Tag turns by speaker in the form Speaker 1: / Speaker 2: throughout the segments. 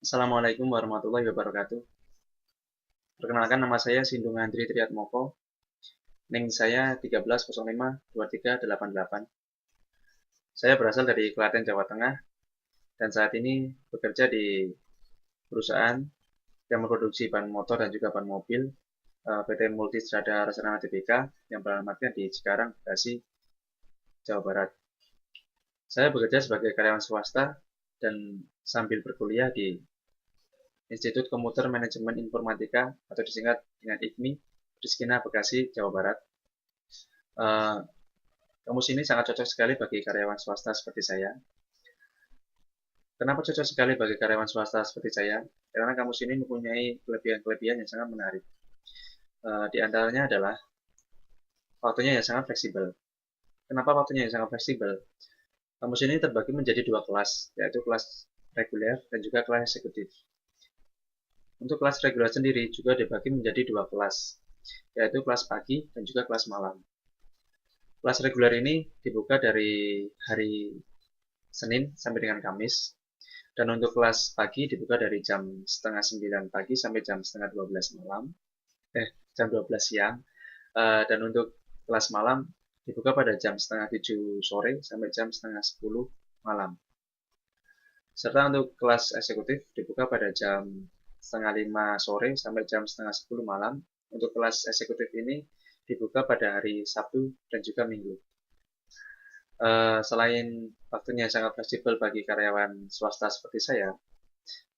Speaker 1: Assalamualaikum warahmatullahi wabarakatuh. Perkenalkan, nama saya Sindung Andri Triatmoko. NIM saya 13052388. Saya berasal dari Klaten, Jawa Tengah, dan saat ini bekerja di perusahaan yang memproduksi ban motor dan juga ban mobil, PT Multistrada Rasana Tbk, yang beralamatnya di Cikarang, Bekasi, Jawa Barat. Saya bekerja sebagai karyawan swasta dan sambil berkuliah di Institut Komputer Manajemen Informatika atau disingkat dengan IKMI, Rizkina, Bekasi, Jawa Barat. Kampus ini sangat cocok sekali bagi karyawan swasta seperti saya. Kenapa cocok sekali bagi karyawan swasta seperti saya? Karena kampus ini mempunyai kelebihan-kelebihan yang sangat menarik. Di antaranya adalah waktunya yang sangat fleksibel. Kenapa waktunya yang sangat fleksibel? Kampus ini terbagi menjadi dua kelas, yaitu kelas reguler dan juga kelas eksekutif. Untuk kelas reguler sendiri juga dibagi menjadi dua kelas, yaitu kelas pagi dan juga kelas malam. Kelas reguler ini dibuka dari hari Senin sampai dengan Kamis, dan untuk kelas pagi dibuka dari jam setengah 9 pagi sampai jam setengah 12 malam, jam 12 siang, dan untuk kelas malam dibuka pada jam setengah 7 sore sampai jam setengah 10 malam. Serta untuk kelas eksekutif dibuka pada jam setengah 5 sore sampai jam setengah 10 malam. Untuk kelas eksekutif ini dibuka pada hari Sabtu dan juga Minggu. Selain waktunya sangat fleksibel bagi karyawan swasta seperti saya,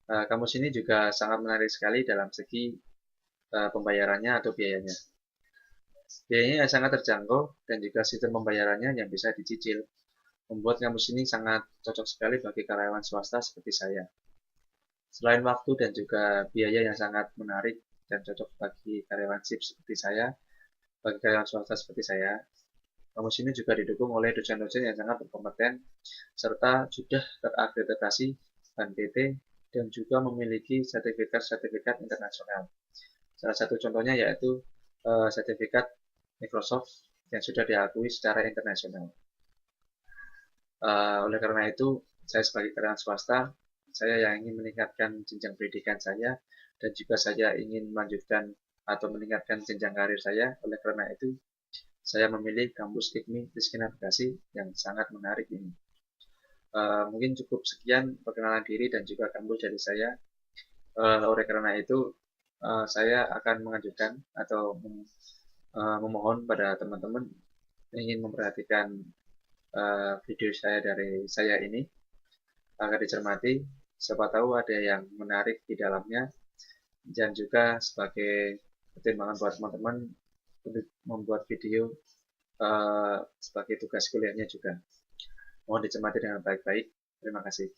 Speaker 1: kampus ini juga sangat menarik sekali dalam segi pembayarannya atau biayanya. Biayanya sangat terjangkau dan juga sistem pembayarannya yang bisa dicicil, membuat kampus ini sangat cocok sekali bagi karyawan swasta seperti saya. Selain waktu dan juga biaya yang sangat menarik dan cocok bagi karyawan sip seperti saya, bagi karyawan swasta seperti saya, kampus ini juga didukung oleh dosen-dosen yang sangat berkompeten, serta sudah terakreditasi BAN-PT dan juga memiliki sertifikat-sertifikat internasional. Salah satu contohnya yaitu sertifikat Microsoft yang sudah diakui secara internasional. Oleh karena itu, saya sebagai karyawan swasta, saya yang ingin meningkatkan jenjang pendidikan saya, dan juga saya ingin melanjutkan atau meningkatkan jenjang karir saya. Oleh karena itu, saya memilih kampus IKMI Rizkina Bekasi yang sangat menarik ini. Mungkin cukup sekian perkenalan diri dan juga kampus dari saya. Oleh karena itu, saya akan mengajukan atau memohon pada teman-teman ingin memperhatikan video dari saya ini agar dicermati, siapa tahu ada yang menarik di dalamnya, dan juga sebagai pertimbangan buat teman-teman untuk membuat video sebagai tugas kuliahnya juga. Mohon dicermati dengan baik-baik. Terima kasih.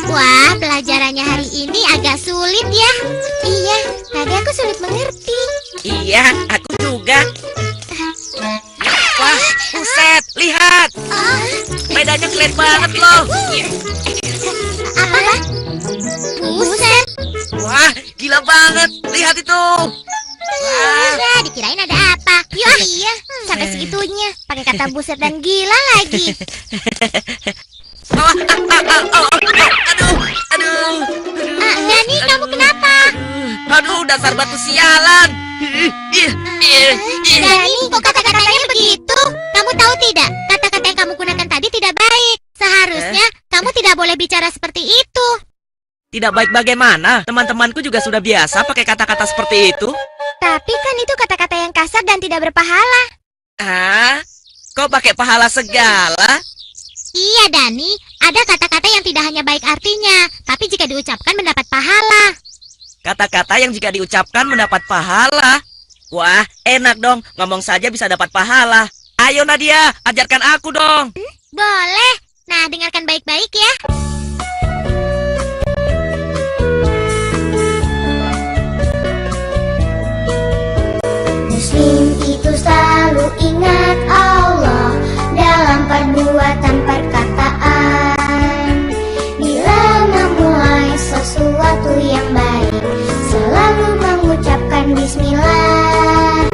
Speaker 2: Wah, pelajarannya hari ini agak sulit ya. Iya, tadi aku sulit mengerti.
Speaker 3: Iya, aku juga. Wah, buset, lihat. Medannya keren banget loh.
Speaker 2: Apa? Buset.
Speaker 3: Wah, gila banget. Lihat itu. Wah,
Speaker 2: Ya, dikirain ada apa. Yuk, iya, sampai segitunya. Pakai kata buset dan gila lagi.
Speaker 3: aduh.
Speaker 2: Dani, kamu kenapa?
Speaker 3: Aduh, dasar batu sialan.
Speaker 2: Dani, kok kata-katanya begitu? Kamu tahu tidak? Kata-kata yang kamu gunakan tadi tidak baik. Seharusnya kamu tidak boleh bicara seperti itu.
Speaker 3: Tidak baik bagaimana? Teman-temanku juga sudah biasa pakai kata-kata seperti itu.
Speaker 2: Tapi kan itu kata-kata yang kasar dan tidak berpahala.
Speaker 3: Ah, kok pakai pahala segala?
Speaker 2: Iya, Dani. Ada kata-kata yang tidak hanya baik artinya, tapi jika diucapkan mendapat pahala.
Speaker 3: Kata-kata yang jika diucapkan mendapat pahala. Wah, enak dong. Ngomong saja bisa dapat pahala. Ayo Nadia, ajarkan aku dong.
Speaker 2: Boleh. Nah, dengarkan baik-baik ya. Muslim itu selalu ingat Allah dalam perbuatan perkataan. Bila memulai sesuatu yang baik, selalu mengucapkan bismillah.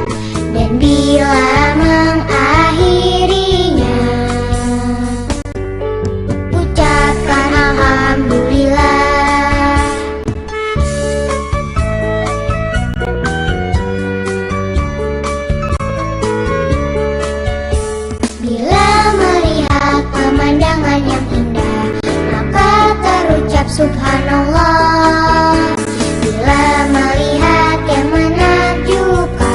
Speaker 2: Dan bila mengakhirinya, ucapkan alhamdulillah. Bila melihat pemandangan yang indah, maka terucap subhanallah. Bila melihat yang menakjubkan,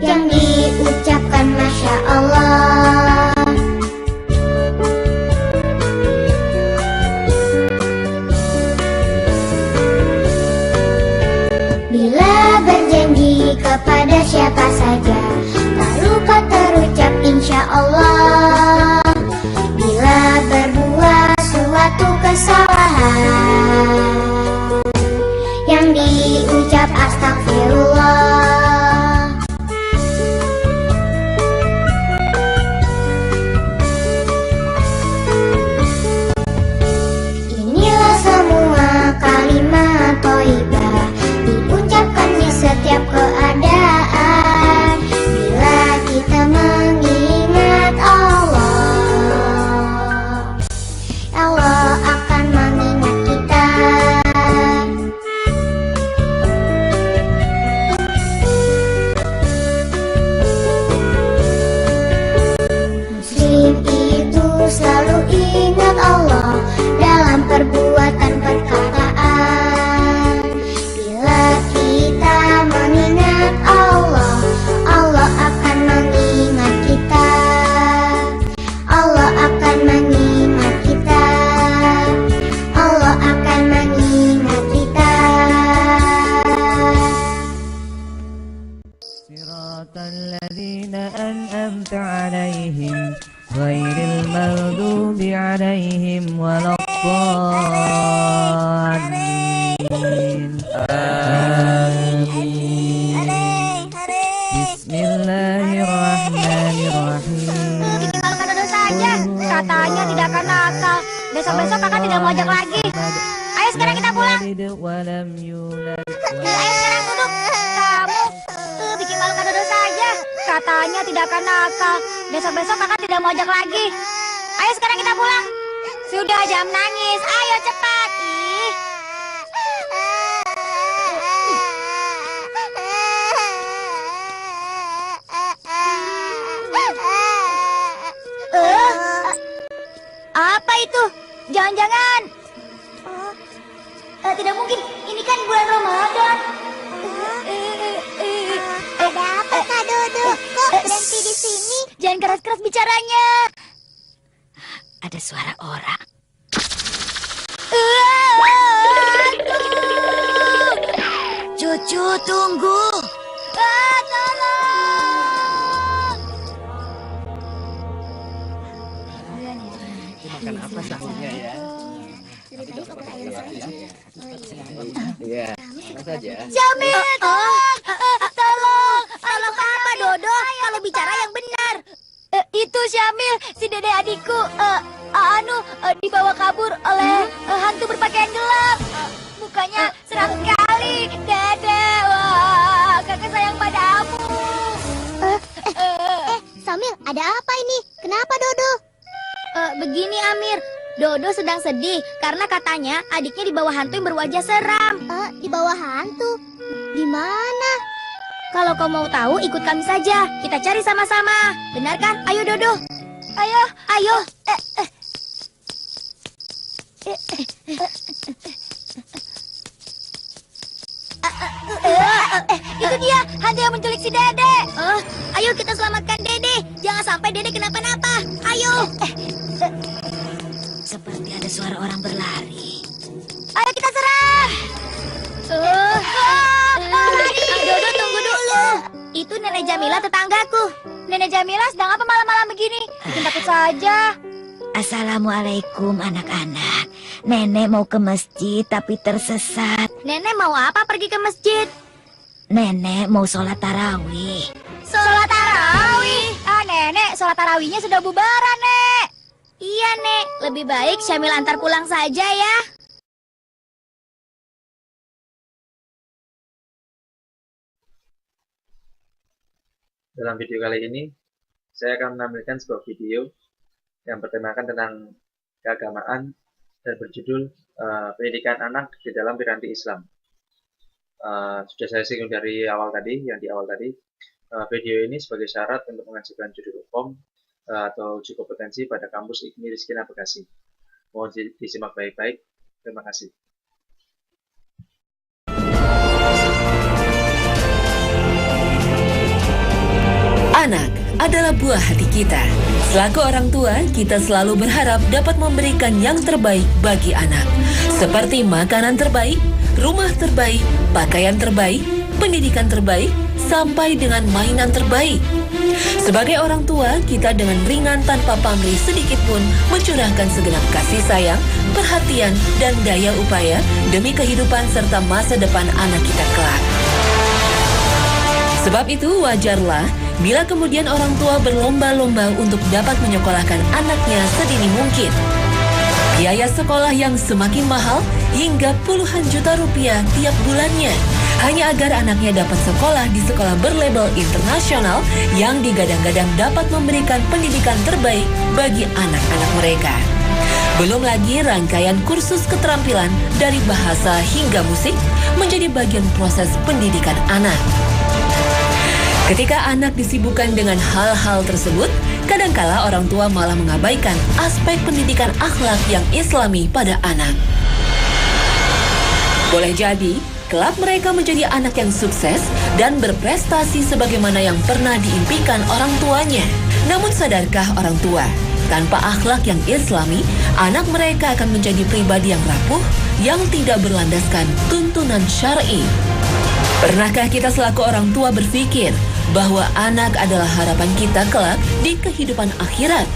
Speaker 2: yang diucapkan masya Allah. Bila berjanji kepada siapa saja, tak lupa terucap insya Allah. Bila berbuat suatu kesalahan, yang diucap astagfirullah. Inilah semua kalimat thayyibah, diucapkan di setiap keadaan. Bila kita mengingat Allah, Allah akan mengingat kita. Muslim itu selalu ingat Allah dalam perbuatan perkataan. Bila kita mengingat Allah, Allah akan mengingat kita. Allah akan mengingat kita. Allah akan mengingat kita.
Speaker 4: صراط الذين أنعمت عليهم غير المغضوب عليهم ولا الضالين آمين بسم الله الرحمن الرحيم
Speaker 2: Bikin malu kado saja. Katanya tidak akan nakal. Besok-besok kakak tidak mau ajak lagi. Ayo sekarang kita pulang.
Speaker 4: ولم يولد
Speaker 2: Ayo sekarang duduk. Kamu bikin malu kado saja. Katanya tidak akan nakal. Besok-besok kakak tidak mau ajak lagi. Ayo sekarang kita pulang. Sudah jam nangis. Ayo cepat. Ih. Apa itu? Jangan-jangan. Tidak mungkin. Ini kan bulan Ramadan. Ada apa, Kak Dodo? Kok berhenti di sini? Jangan keras-keras bicaranya. Ada suara orang. Cucu, tunggu. Tolong.
Speaker 5: makan apa sahurnya ya? Iya, tenang saja.
Speaker 2: Syamil, tolong apa Dodo? Kalau bicara yang benar. Itu Syamil, si dede adikku, dibawa kabur oleh hantu berpakaian gelap. Mukanya seram sekali, Dede. Wah, kakak sayang padamu.
Speaker 6: Samil, ada apa ini? Kenapa Dodo?
Speaker 2: Begini Amir, Dodo sedang sedih karena katanya adiknya dibawa hantu yang berwajah seram.
Speaker 6: Di bawah hantu? Di mana?
Speaker 2: Kalau kau mau tahu, ikut kami saja. Kita cari sama-sama. Benar kan? Ayo Dodo. Ayo. Itu dia, hantu yang menculik si Dede. Ayo kita selamatkan Dede. Jangan sampai Dede kenapa-napa. Ayo. Seperti ada suara orang berlari. Ayo kita serang. Dodo, tunggu dulu. Itu Nenek Jamila, tetanggaku. Nenek Jamila sedang apa malam-malam begini? Bikin takut saja.
Speaker 7: Assalamualaikum anak-anak. Nenek mau ke masjid tapi tersesat.
Speaker 2: Nenek mau apa pergi ke masjid?
Speaker 7: Nenek mau sholat tarawih.
Speaker 2: Sholat tarawih? Nenek, sholat tarawihnya sudah bubaran, Nek. Iya, Nek. Lebih baik Syamil antar pulang saja ya.
Speaker 1: Dalam video kali ini, saya akan menampilkan sebuah video yang bertemakan tentang keagamaan dan berjudul pendidikan anak di dalam piranti Islam. Sudah saya singgung dari awal tadi, video ini sebagai syarat untuk mengajukan judul UPOM atau uji kompetensi pada kampus IGMI Rizkina Bekasi. Mohon disimak baik-baik. Terima kasih.
Speaker 8: Anak adalah buah hati kita. Selaku orang tua, kita selalu berharap dapat memberikan yang terbaik bagi anak. Seperti makanan terbaik, rumah terbaik, pakaian terbaik, pendidikan terbaik, sampai dengan mainan terbaik. Sebagai orang tua, kita dengan ringan tanpa pamrih sedikit pun mencurahkan segenap kasih sayang, perhatian, dan daya upaya demi kehidupan serta masa depan anak kita kelak. Sebab itu wajarlah bila kemudian orang tua berlomba-lomba untuk dapat menyekolahkan anaknya sedini mungkin. Biaya sekolah yang semakin mahal hingga puluhan juta rupiah tiap bulannya hanya agar anaknya dapat sekolah di sekolah berlabel internasional yang digadang-gadang dapat memberikan pendidikan terbaik bagi anak-anak mereka. Belum lagi rangkaian kursus keterampilan dari bahasa hingga musik menjadi bagian proses pendidikan anak. Ketika anak disibukkan dengan hal-hal tersebut, kadangkala orang tua malah mengabaikan aspek pendidikan akhlak yang islami pada anak. Boleh jadi, kelak mereka menjadi anak yang sukses dan berprestasi sebagaimana yang pernah diimpikan orang tuanya. Namun sadarkah orang tua, tanpa akhlak yang islami, anak mereka akan menjadi pribadi yang rapuh, yang tidak berlandaskan tuntunan syar'i. Pernahkah kita selaku orang tua berpikir bahwa anak adalah harapan kita kelak di kehidupan akhirat?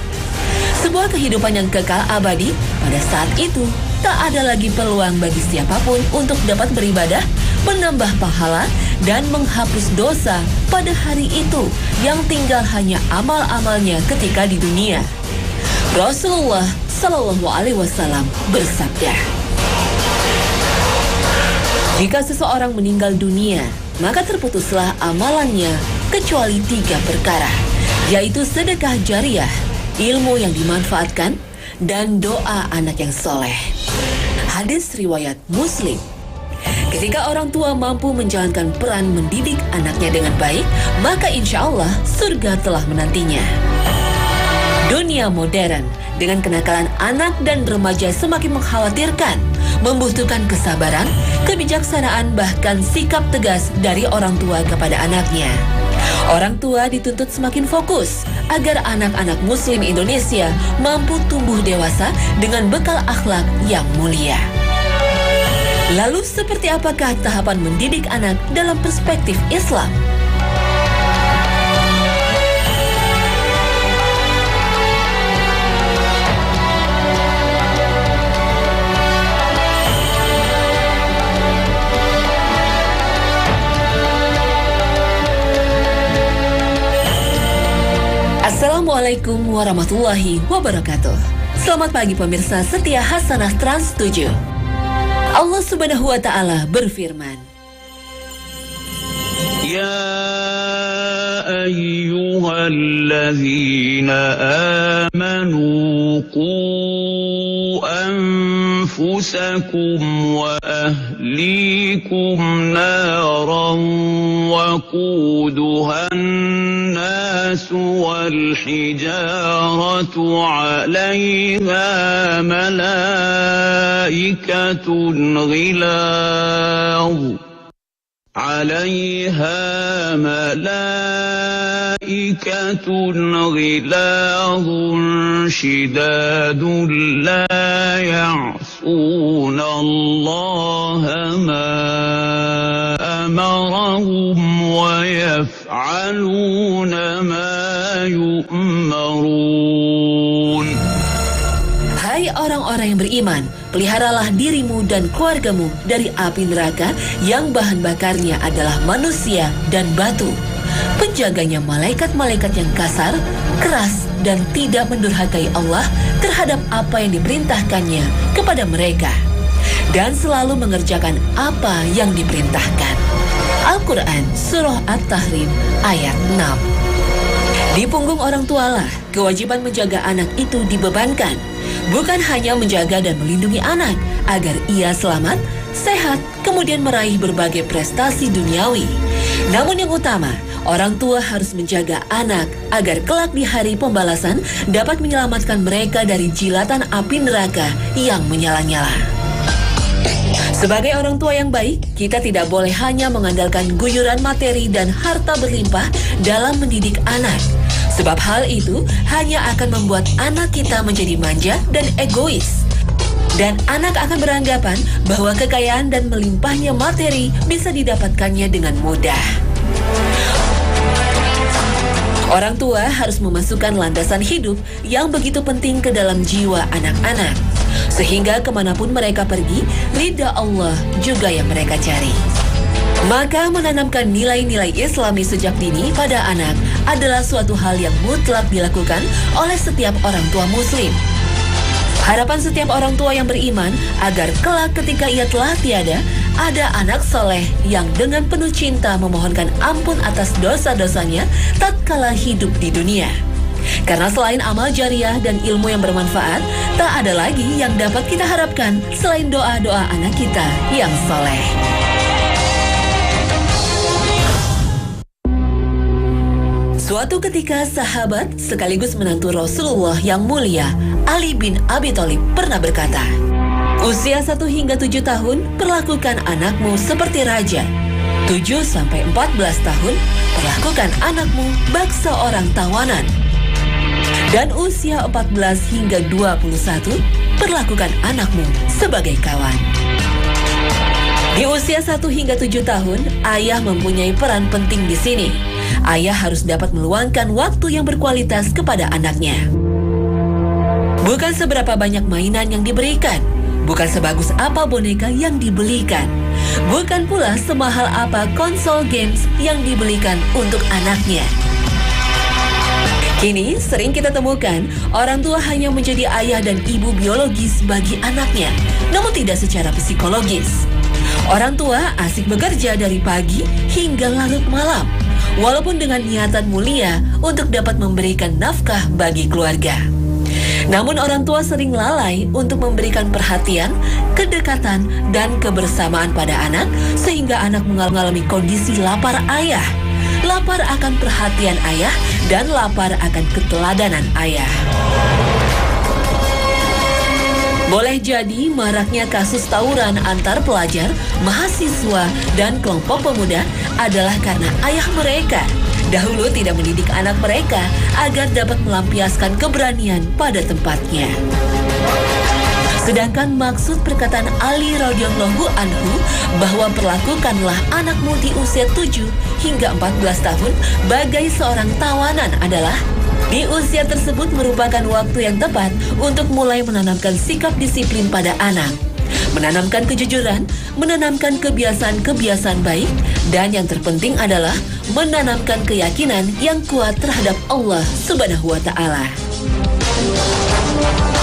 Speaker 8: Sebuah kehidupan yang kekal abadi, pada saat itu tak ada lagi peluang bagi siapapun untuk dapat beribadah, menambah pahala, dan menghapus dosa pada hari itu yang tinggal hanya amal-amalnya ketika di dunia. Rasulullah Shallallahu Alaihi Wasallam bersabda, jika seseorang meninggal dunia, maka terputuslah amalannya kecuali 3 perkara, yaitu sedekah jariah, ilmu yang dimanfaatkan, dan doa anak yang soleh. Hadis riwayat Muslim. Ketika orang tua mampu menjalankan peran mendidik anaknya dengan baik, maka insya Allah surga telah menantinya. Dunia modern dengan kenakalan anak dan remaja semakin mengkhawatirkan, membutuhkan kesabaran, kebijaksanaan, bahkan sikap tegas dari orang tua kepada anaknya. Orang tua dituntut semakin fokus agar anak-anak Muslim Indonesia mampu tumbuh dewasa dengan bekal akhlak yang mulia. Lalu seperti apakah tahapan mendidik anak dalam perspektif Islam? Assalamualaikum warahmatullahi wabarakatuh. Selamat pagi pemirsa setia Hasanah Trans 7. Allah Subhanahu wa Ta'ala berfirman,
Speaker 9: Ya ayyuhalladzina amanu qu anfusakum wa ahlikum naran waquduhan nasu wal hijaratu 'alaiha malaikatun ghilaz عليها ملائكة غلاظ شداد لا يعصون الله ما أمرهم ويفعلون ما يؤمرون.
Speaker 8: Hai orang-orang yang beriman, peliharalah dirimu dan keluargamu dari api neraka yang bahan bakarnya adalah manusia dan batu. Penjaganya malaikat-malaikat yang kasar, keras, dan tidak mendurhakai Allah terhadap apa yang diperintahkannya kepada mereka, dan selalu mengerjakan apa yang diperintahkan. Al-Quran Surah At-Tahrim ayat 6. Di punggung orang tualah kewajiban menjaga anak itu dibebankan. Bukan hanya menjaga dan melindungi anak agar ia selamat, sehat, kemudian meraih berbagai prestasi duniawi. Namun yang utama, orang tua harus menjaga anak agar kelak di hari pembalasan dapat menyelamatkan mereka dari jilatan api neraka yang menyala-nyala. Sebagai orang tua yang baik, kita tidak boleh hanya mengandalkan guyuran materi dan harta berlimpah dalam mendidik anak. Sebab hal itu hanya akan membuat anak kita menjadi manja dan egois. Dan anak akan beranggapan bahwa kekayaan dan melimpahnya materi bisa didapatkannya dengan mudah. Orang tua harus memasukkan landasan hidup yang begitu penting ke dalam jiwa anak-anak. Sehingga kemanapun mereka pergi, ridha Allah juga yang mereka cari. Maka menanamkan nilai-nilai Islami sejak dini pada anak adalah suatu hal yang mutlak dilakukan oleh setiap orang tua muslim. Harapan setiap orang tua yang beriman agar kelak ketika ia telah tiada, ada anak soleh yang dengan penuh cinta memohonkan ampun atas dosa-dosanya tatkala hidup di dunia. Karena selain amal jariah dan ilmu yang bermanfaat, tak ada lagi yang dapat kita harapkan selain doa-doa anak kita yang soleh. Suatu ketika sahabat sekaligus menantu Rasulullah yang mulia, Ali bin Abi Thalib pernah berkata, usia 1 hingga 7 tahun, perlakukan anakmu seperti raja. 7-14 tahun, perlakukan anakmu bak seorang tawanan. Dan usia 14 hingga 21, perlakukan anakmu sebagai kawan. Di usia 1 hingga 7 tahun, ayah mempunyai peran penting di sini. Ayah harus dapat meluangkan waktu yang berkualitas kepada anaknya. Bukan seberapa banyak mainan yang diberikan, bukan sebagus apa boneka yang dibelikan, bukan pula semahal apa konsol games yang dibelikan untuk anaknya. Kini sering kita temukan orang tua hanya menjadi ayah dan ibu biologis bagi anaknya, namun tidak secara psikologis. Orang tua asik bekerja dari pagi hingga larut malam, walaupun dengan niatan mulia untuk dapat memberikan nafkah bagi keluarga. Namun orang tua sering lalai untuk memberikan perhatian, kedekatan, dan kebersamaan pada anak, sehingga anak mengalami kondisi lapar ayah, lapar akan perhatian ayah, dan lapar akan keteladanan ayah. Boleh jadi maraknya kasus tawuran antar pelajar, mahasiswa, dan kelompok pemuda adalah karena ayah mereka dahulu tidak mendidik anak mereka agar dapat melampiaskan keberanian pada tempatnya. Sedangkan maksud perkataan Ali radhiyallahu anhu bahwa perlakukanlah anakmu di usia 7 hingga 14 tahun bagai seorang tawanan adalah di usia tersebut merupakan waktu yang tepat untuk mulai menanamkan sikap disiplin pada anak, menanamkan kejujuran, menanamkan kebiasaan-kebiasaan baik, Dan yang terpenting adalah menanamkan keyakinan yang kuat terhadap Allah Subhanahu wa Ta'ala.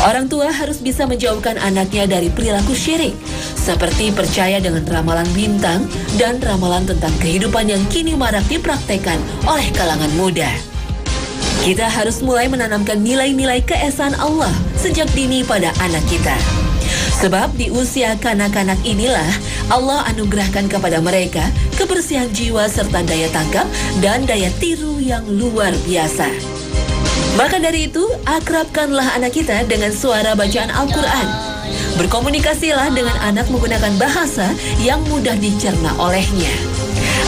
Speaker 8: Orang tua harus bisa menjauhkan anaknya dari perilaku syirik, seperti percaya dengan ramalan bintang dan ramalan tentang kehidupan yang kini marak dipraktekkan oleh kalangan muda. Kita harus mulai menanamkan nilai-nilai keesaan Allah sejak dini pada anak kita. Sebab di usia kanak-kanak inilah Allah anugerahkan kepada mereka kebersihan jiwa serta daya tangkap dan daya tiru yang luar biasa. Maka dari itu, akrabkanlah anak kita dengan suara bacaan Al-Quran. Berkomunikasilah dengan anak menggunakan bahasa yang mudah dicerna olehnya.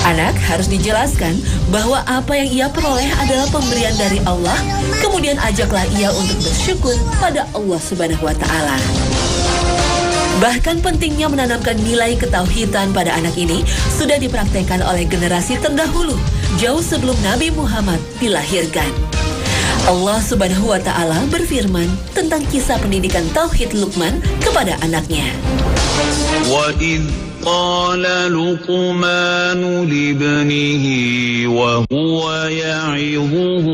Speaker 8: Anak harus dijelaskan bahwa apa yang ia peroleh adalah pemberian dari Allah, kemudian ajaklah ia untuk bersyukur pada Allah Subhanahu wa Ta'ala. Bahkan pentingnya menanamkan nilai ketauhidan pada anak ini sudah dipraktekkan oleh generasi terdahulu, jauh sebelum Nabi Muhammad dilahirkan. Allah Subhanahu wa Ta'ala berfirman tentang kisah pendidikan tauhid Luqman kepada anaknya.
Speaker 9: وَإِذْ قَالَ لُقْمَانُ لِابْنِهِ وَهُوَ يَعِظُهُ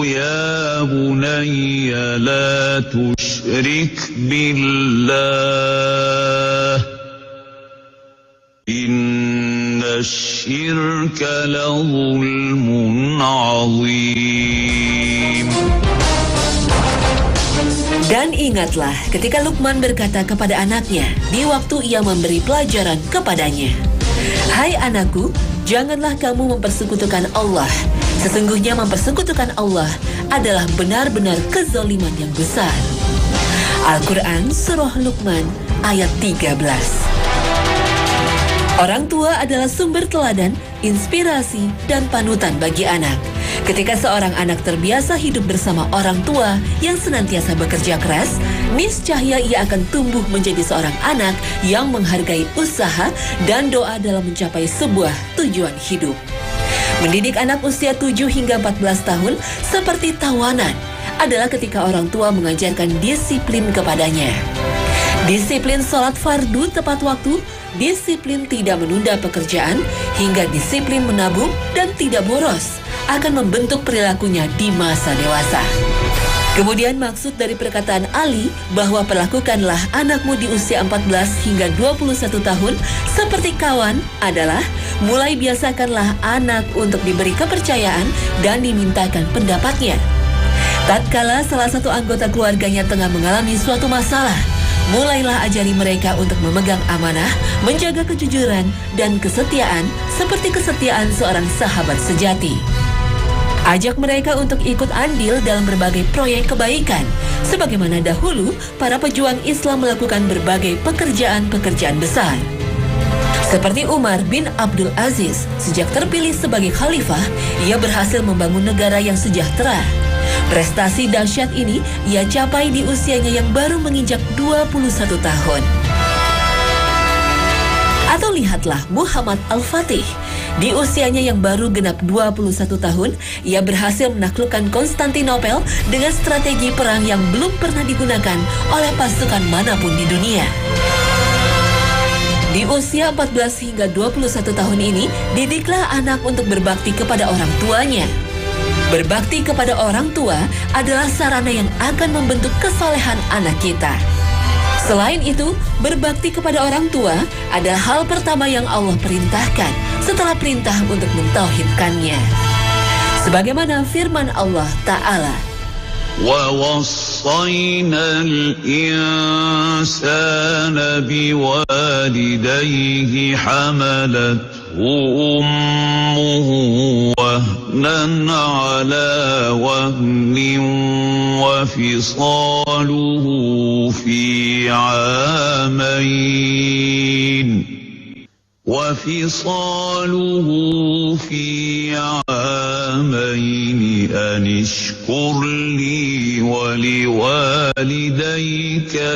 Speaker 9: يَا بُنَيَّ لَا تُشْرِكْ بِاللَّهِ إِنَّ الشِّرْكَ لَظُلْمٌ عَظِيمٌ.
Speaker 8: Dan ingatlah ketika Luqman berkata kepada anaknya di waktu ia memberi pelajaran kepadanya, "Hai anakku, janganlah kamu mempersekutukan Allah. Sesungguhnya mempersekutukan Allah adalah benar-benar kezaliman yang besar." Al-Quran Surah Luqman ayat 13. Orang tua adalah sumber teladan, inspirasi, dan panutan bagi anak. Ketika seorang anak terbiasa hidup bersama orang tua yang senantiasa bekerja keras, niscaya ia akan tumbuh menjadi seorang anak yang menghargai usaha dan doa dalam mencapai sebuah tujuan hidup. Mendidik anak usia 7 hingga 14 tahun seperti tawanan adalah ketika orang tua mengajarkan disiplin kepadanya. Disiplin sholat fardu tepat waktu, disiplin tidak menunda pekerjaan, hingga disiplin menabung dan tidak boros akan membentuk perilakunya di masa dewasa. Kemudian maksud dari perkataan Ali bahwa perlakukanlah anakmu di usia 14 hingga 21 tahun seperti kawan adalah mulai biasakanlah anak untuk diberi kepercayaan dan dimintakan pendapatnya. Tatkala salah satu anggota keluarganya tengah mengalami suatu masalah, mulailah ajari mereka untuk memegang amanah, menjaga kejujuran dan kesetiaan seperti kesetiaan seorang sahabat sejati. Ajak mereka untuk ikut andil dalam berbagai proyek kebaikan, sebagaimana dahulu para pejuang Islam melakukan berbagai pekerjaan-pekerjaan besar. Seperti Umar bin Abdul Aziz, sejak terpilih sebagai khalifah, ia berhasil membangun negara yang sejahtera. Prestasi dahsyat ini ia capai di usianya yang baru menginjak 21 tahun. Atau lihatlah Muhammad Al-Fatih. Di usianya yang baru genap 21 tahun, ia berhasil menaklukkan Konstantinopel dengan strategi perang yang belum pernah digunakan oleh pasukan manapun di dunia. Di usia 14 hingga 21 tahun ini, didiklah anak untuk berbakti kepada orang tuanya. Berbakti kepada orang tua adalah sarana yang akan membentuk kesolehan anak kita. Selain itu, berbakti kepada orang tua adalah hal pertama yang Allah perintahkan setelah perintah untuk mentauhidkannya. Sebagaimana firman Allah Ta'ala,
Speaker 9: وَوَصَّيْنَا الْإِنسَانَ بِوَالِدَيْهِ حَمَلَتْهُ أُمُّهُ وَهْنًا عَلَى وَهْنٍ وَفِصَالُهُ فِي عامين أن اشكر لي ولوالديك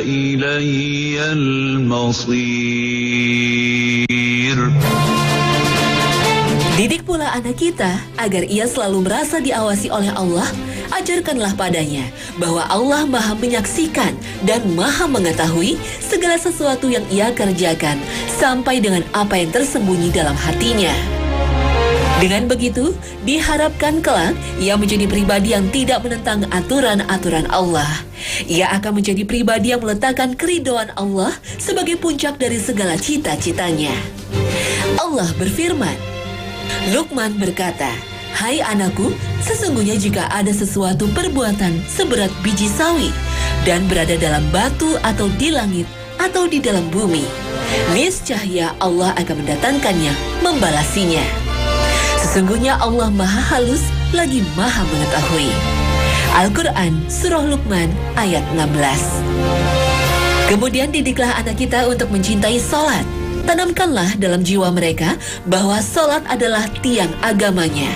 Speaker 9: إلي المصير.
Speaker 8: didik pula anak kita agar ia selalu merasa diawasi oleh Allah. Ajarkanlah padanya bahwa Allah Maha menyaksikan dan Maha mengetahui segala sesuatu yang ia kerjakan sampai dengan apa yang tersembunyi dalam hatinya. Dengan begitu, diharapkan kelak ia menjadi pribadi yang tidak menentang aturan-aturan Allah. Ia akan menjadi pribadi yang meletakkan keridhaan Allah sebagai puncak dari segala cita-citanya. Allah berfirman, Luqman berkata, "Hai anakku, sesungguhnya jika ada sesuatu perbuatan seberat biji sawi dan berada dalam batu atau di langit atau di dalam bumi, niscaya Allah akan mendatangkannya, membalasinya. Sesungguhnya Allah Maha Halus lagi Maha Mengetahui." Al-Quran Surah Luqman ayat 16. Kemudian didiklah anak kita untuk mencintai sholat. Tanamkanlah dalam jiwa mereka bahwa sholat adalah tiang agamanya.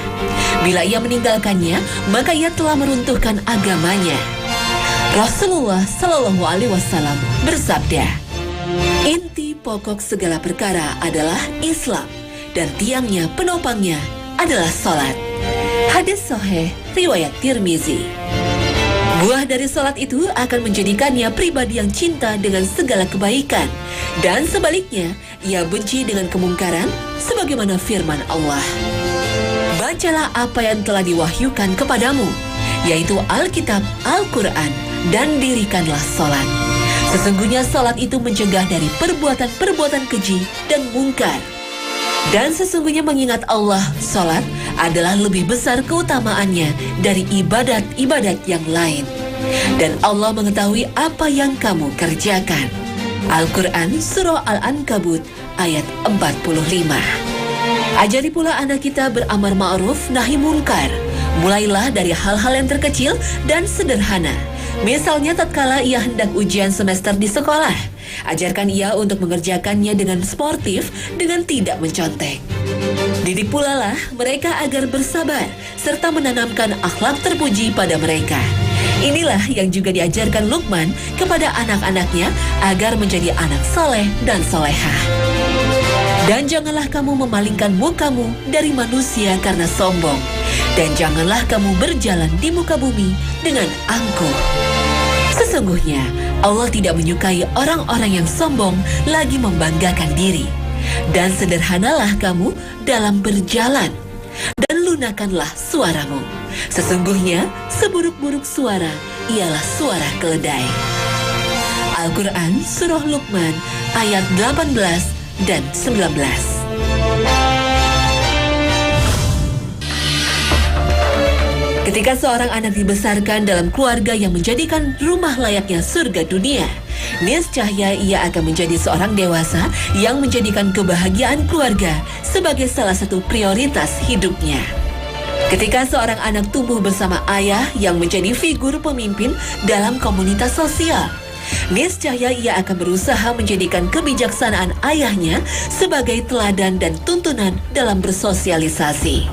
Speaker 8: Bila ia meninggalkannya, maka ia telah meruntuhkan agamanya. Rasulullah Shallallahu Alaihi Wasallam bersabda, "Inti pokok segala perkara adalah Islam, dan tiangnya, penopangnya adalah sholat." Hadis sahih riwayat Tirmizi. Buah dari sholat itu akan menjadikannya pribadi yang cinta dengan segala kebaikan, dan sebaliknya, ia benci dengan kemungkaran, sebagaimana firman Allah. Bacalah apa yang telah diwahyukan kepadamu, yaitu Alkitab, Al-Quran, dan dirikanlah sholat. Sesungguhnya sholat itu mencegah dari perbuatan-perbuatan keji dan mungkar. Dan sesungguhnya mengingat Allah, sholat adalah lebih besar keutamaannya dari ibadat-ibadat yang lain. Dan Allah mengetahui apa yang kamu kerjakan. Al-Quran Surah Al-Ankabut ayat 45. Ajari pula anak kita beramar ma'ruf nahi munkar. Mulailah dari hal-hal yang terkecil dan sederhana. Misalnya tatkala ia hendak ujian semester di sekolah, ajarkan ia untuk mengerjakannya dengan sportif, dengan tidak mencontek. Didik pula lah mereka agar bersabar, serta menanamkan akhlak terpuji pada mereka. Inilah yang juga diajarkan Luqman kepada anak-anaknya agar menjadi anak soleh dan solehah. Dan janganlah kamu memalingkan mukamu dari manusia karena sombong. Dan janganlah kamu berjalan di muka bumi dengan angkuh. Sesungguhnya Allah tidak menyukai orang-orang yang sombong lagi membanggakan diri. Dan sederhanalah kamu dalam berjalan, dan lunakanlah suaramu. Sesungguhnya seburuk-buruk suara ialah suara keledai. Al-Quran Surah Luqman ayat 18 dan 19. Ketika seorang anak dibesarkan dalam keluarga yang menjadikan rumah layaknya surga dunia, niscaya ia akan menjadi seorang dewasa yang menjadikan kebahagiaan keluarga sebagai salah satu prioritas hidupnya. Ketika seorang anak tumbuh bersama ayah yang menjadi figur pemimpin dalam komunitas sosial, niscaya ia akan berusaha menjadikan kebijaksanaan ayahnya sebagai teladan dan tuntunan dalam bersosialisasi.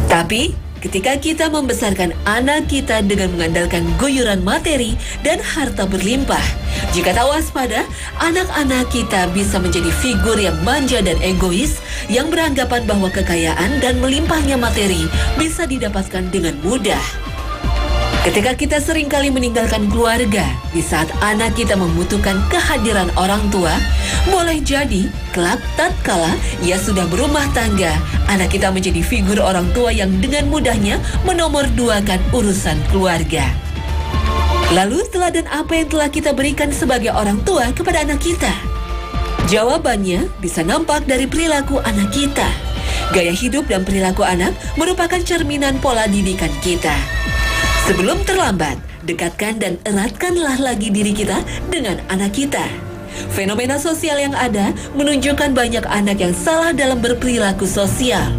Speaker 8: Tapi ketika kita membesarkan anak kita dengan mengandalkan guyuran materi dan harta berlimpah, jika tak waspada, anak-anak kita bisa menjadi figur yang manja dan egois, yang beranggapan bahwa kekayaan dan melimpahnya materi bisa didapatkan dengan mudah. Ketika kita seringkali meninggalkan keluarga di saat anak kita membutuhkan kehadiran orang tua, boleh jadi kelak tatkala ia sudah berumah tangga, anak kita menjadi figur orang tua yang dengan mudahnya menomorduakan urusan keluarga. Lalu teladan apa yang telah kita berikan sebagai orang tua kepada anak kita? Jawabannya bisa nampak dari perilaku anak kita. Gaya hidup dan perilaku anak merupakan cerminan pola didikan kita. Sebelum terlambat, dekatkan dan eratkanlah lagi diri kita dengan anak kita. Fenomena sosial yang ada menunjukkan banyak anak yang salah dalam berperilaku sosial.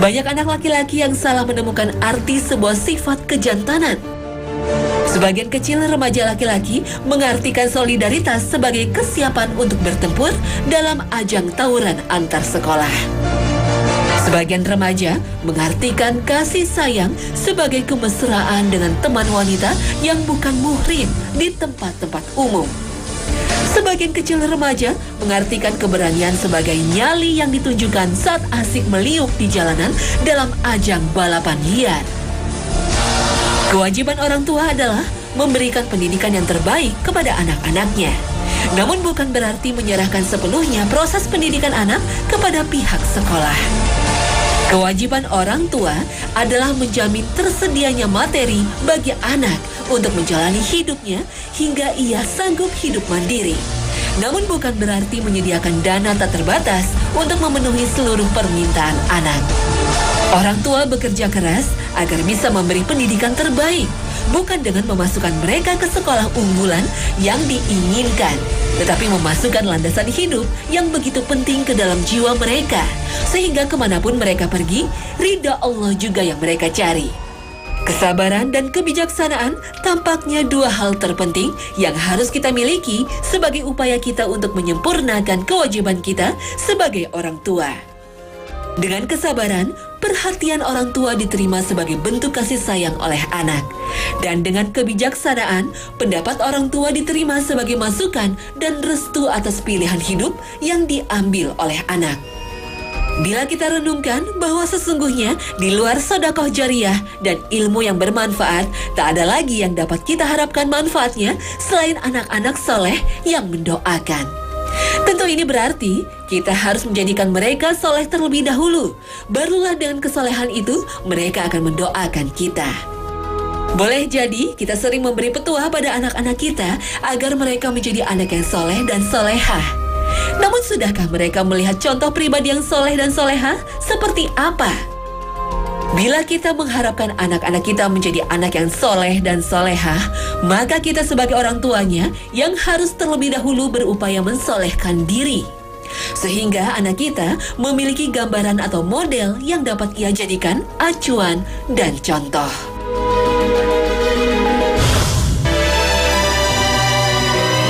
Speaker 8: Banyak anak laki-laki yang salah menemukan arti sebuah sifat kejantanan. Sebagian kecil remaja laki-laki mengartikan solidaritas sebagai kesiapan untuk bertempur dalam ajang tawuran antar sekolah. Sebagian remaja mengartikan kasih sayang sebagai kemesraan dengan teman wanita yang bukan muhrim di tempat-tempat umum. Sebagian kecil remaja mengartikan keberanian sebagai nyali yang ditunjukkan saat asik meliuk di jalanan dalam ajang balapan liar. Kewajiban orang tua adalah memberikan pendidikan yang terbaik kepada anak-anaknya. Namun bukan berarti menyerahkan sepenuhnya proses pendidikan anak kepada pihak sekolah. Kewajiban orang tua adalah menjamin tersedianya materi bagi anak untuk menjalani hidupnya hingga ia sanggup hidup mandiri. Namun bukan berarti menyediakan dana tak terbatas untuk memenuhi seluruh permintaan anak. Orang tua bekerja keras agar bisa memberi pendidikan terbaik, bukan dengan memasukkan mereka ke sekolah unggulan yang diinginkan, tetapi memasukkan landasan hidup yang begitu penting ke dalam jiwa mereka, sehingga kemanapun mereka pergi, ridha Allah juga yang mereka cari. Kesabaran dan kebijaksanaan tampaknya dua hal terpenting yang harus kita miliki sebagai upaya kita untuk menyempurnakan kewajiban kita sebagai orang tua. Dengan kesabaran, perhatian orang tua diterima sebagai bentuk kasih sayang oleh anak. Dan dengan kebijaksanaan, pendapat orang tua diterima sebagai masukan dan restu atas pilihan hidup yang diambil oleh anak. Bila kita renungkan bahwa sesungguhnya di luar sedekah jariyah dan ilmu yang bermanfaat, tak ada lagi yang dapat kita harapkan manfaatnya selain anak-anak soleh yang mendoakan. Tentu ini berarti kita harus menjadikan mereka soleh terlebih dahulu. Barulah dengan kesolehan itu mereka akan mendoakan kita. Boleh jadi kita sering memberi petuah pada anak-anak kita agar mereka menjadi anak yang soleh dan solehah. Namun sudahkah mereka melihat contoh pribadi yang soleh dan solehah seperti apa? Bila kita mengharapkan anak-anak kita menjadi anak yang soleh dan solehah, maka kita sebagai orang tuanya yang harus terlebih dahulu berupaya mensolehkan diri. Sehingga anak kita memiliki gambaran atau model yang dapat ia jadikan acuan dan contoh.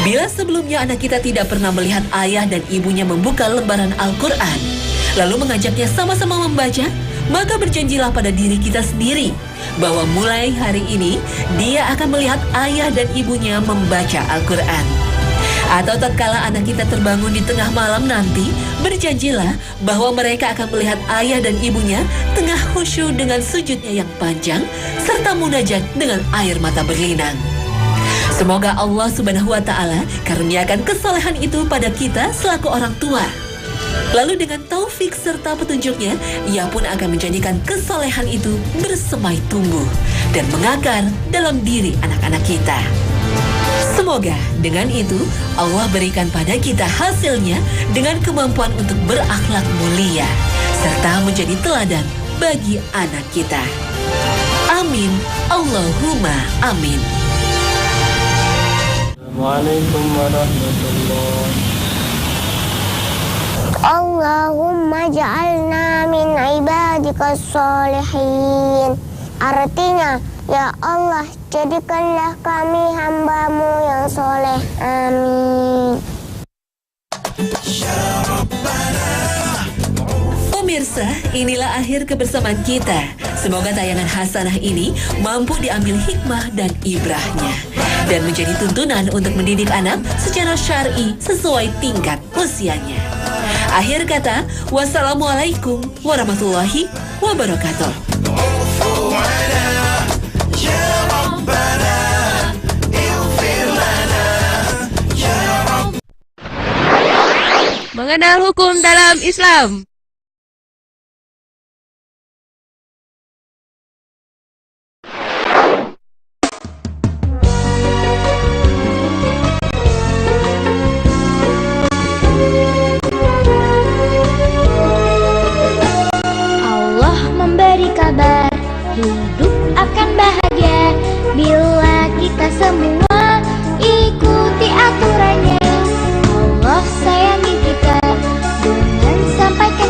Speaker 8: Bila sebelumnya anak kita tidak pernah melihat ayah dan ibunya membuka lembaran Al-Quran, lalu mengajaknya sama-sama membaca, maka berjanjilah pada diri kita sendiri bahwa mulai hari ini dia akan melihat ayah dan ibunya membaca Al-Quran. Atau tatkala anak kita terbangun di tengah malam nanti, berjanjilah bahwa mereka akan melihat ayah dan ibunya tengah khusyuk dengan sujudnya yang panjang serta munajat dengan air mata berlinang. Semoga Allah Subhanahu wa Ta'ala karuniakan kesolehan itu pada kita selaku orang tua. Lalu dengan taufik serta petunjuknya, ia pun akan menjadikan kesolehan itu bersemai tumbuh dan mengakar dalam diri anak-anak kita. Semoga dengan itu Allah berikan pada kita hasilnya dengan kemampuan untuk berakhlak mulia serta menjadi teladan bagi anak kita. Amin. Allahumma amin.
Speaker 10: Assalamualaikum warahmatullahi.
Speaker 6: Allahumma ja'alna min ibadika sholihin. Artinya, ya Allah, jadikanlah kami hamba-Mu yang soleh. Amin.
Speaker 8: Pemirsa, inilah akhir kebersamaan kita. Semoga tayangan hasanah ini mampu diambil hikmah dan ibrahnya dan menjadi tuntunan untuk mendidik anak secara syar'i sesuai tingkat usianya. Akhir kata, wassalamualaikum warahmatullahi wabarakatuh.
Speaker 11: Mengenal hukum dalam Islam.
Speaker 6: Allah memberi kabar, hidup akan bahagia bila kita semua ikuti aturannya. Allah sayangi kita dengan sampaikan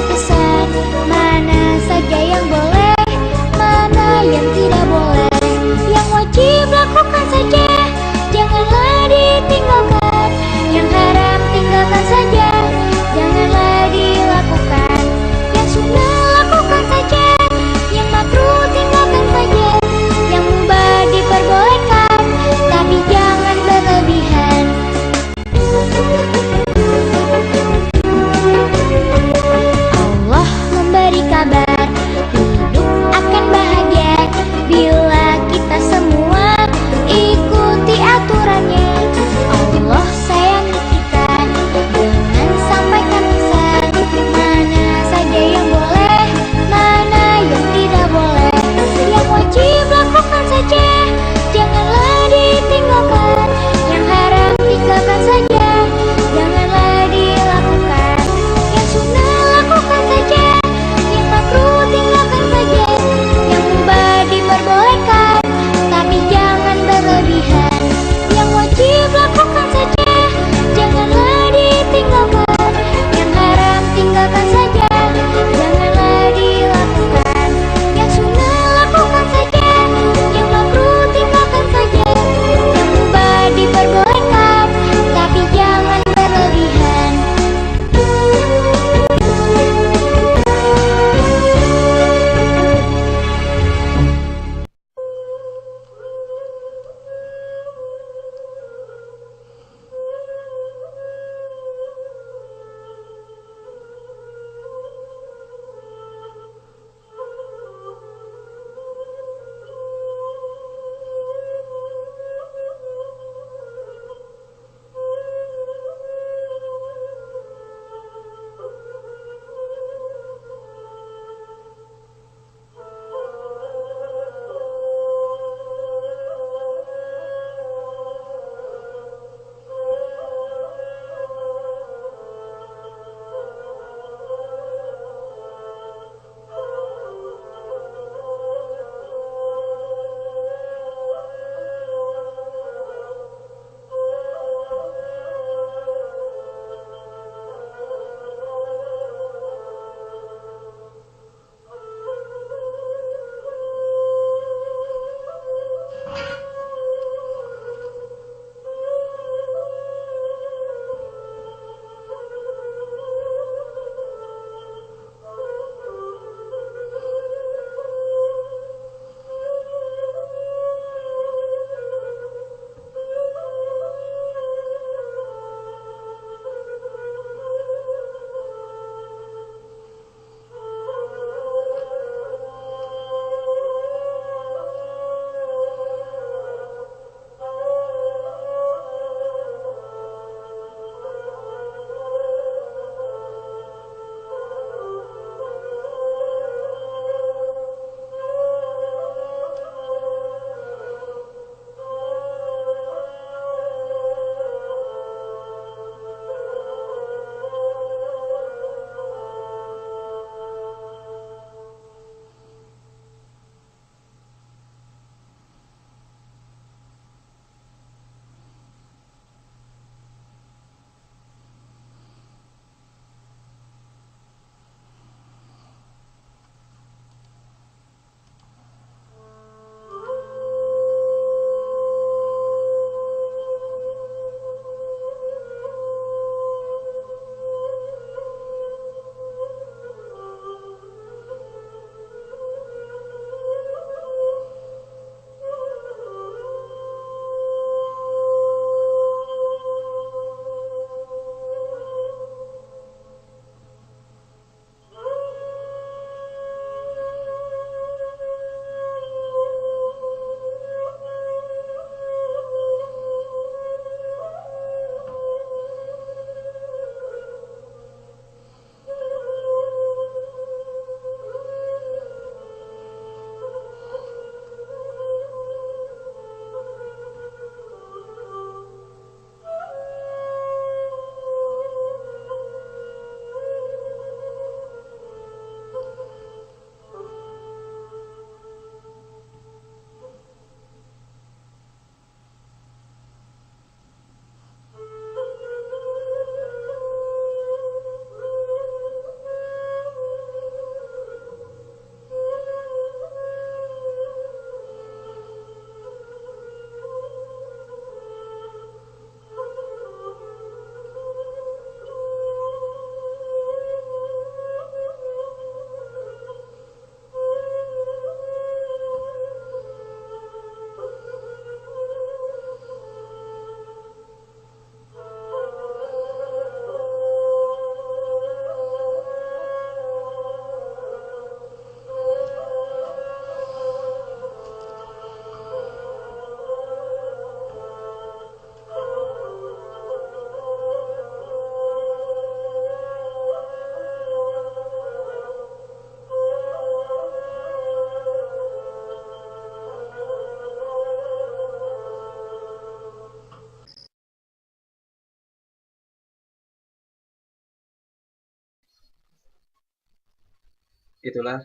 Speaker 1: itulah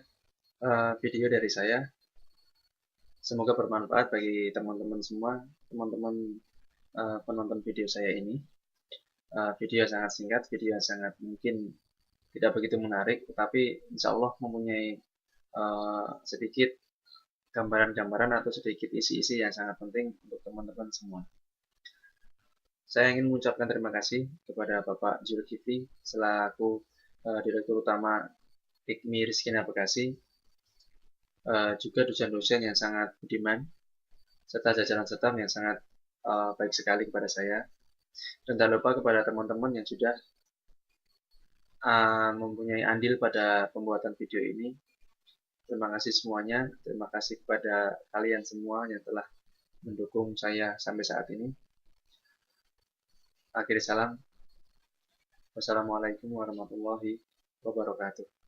Speaker 1: video dari saya. Semoga bermanfaat bagi teman-teman semua, teman-teman penonton video saya ini. Video yang sangat singkat, video yang sangat mungkin tidak begitu menarik, tetapi insya Allah mempunyai sedikit gambaran-gambaran atau sedikit isi-isi yang sangat penting untuk teman-teman semua. Saya ingin mengucapkan terima kasih kepada Bapak Zulkifli selaku Direktur Utama IKMI Rizkina Bekasi, juga dosen-dosen yang sangat budiman, serta jajaran staff yang sangat baik sekali kepada saya. Dan tak lupa kepada teman-teman yang sudah mempunyai andil pada pembuatan video ini. Terima kasih semuanya, terima kasih kepada kalian semua yang telah mendukung saya sampai saat ini. Akhir salam. Wassalamualaikum warahmatullahi wabarakatuh.